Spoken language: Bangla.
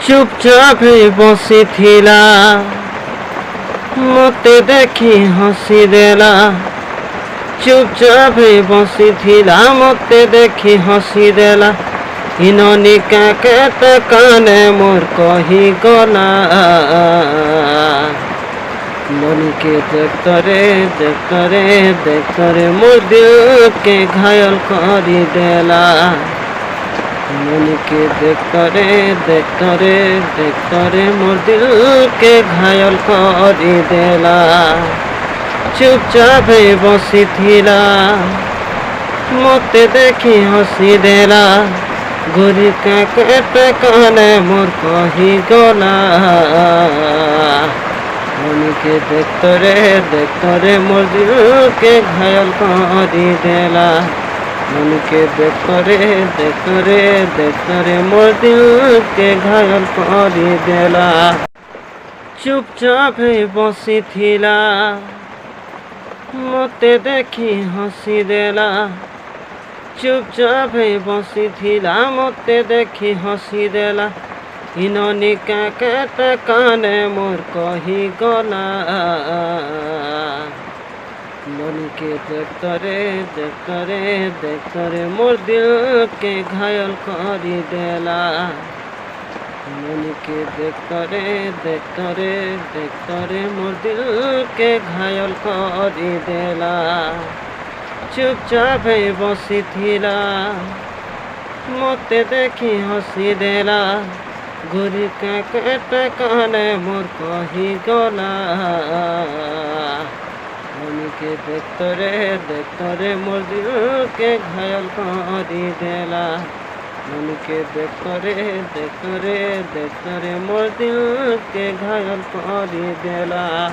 চুপচাপ বসিথিলা মতে দেখি হসি দেলা। চুপচাপ বসিথিলা মতে দেখি হসি দেলা। ইননি কাকেতে কানে মোর কহি গলা। ননিকে দেখতরে দেখতরে দেখতরে মোর দিলকে ঘায়ল করি দেলা। মনকে দেখতরে দেখতরে দেখতরে মোর দিলকে ঘায়ল করি দেলা। চুপচাপ বসিথিলা মতে দেখি হসি দেলা। ঘুরি কাকেতে কানে মোর কহি গলা। মনকে দেখতরে দেখতরে মোর দিলকে ঘায়ল করি দেলা। মনকে দেখতরে দেখতরে দেখতরে মোর দিলকে ঘায়ল করি দেলা। চুপচাপ বসিথিলা মতে দেখি হসি দেলা। চুপচাপ বসিথিলা মতে দেখি হসি দেলা। ইননি কাকেতে কানে মোর কহি গলা। মনকে দেখতরে দেখতরে দেখতরে মোর দিলকে ঘায়ল করি দেলা। মনকে দেখতরে দেখতরে দেখতরে মোর দিলকে ঘায়ল করি দেলা। চুপচাপ বসিথিলা মতে দেখি হসি দেলা। ঘুরি কাকেতে কানে মোর কহি গলা। মনকে দেখতরে দেখতরে মোর দিলকে ঘায়ল করি দেলা। মনকে দেখতরে দেখতরে দেখতরে মোর দিলকে ঘায়ল করি দেলা।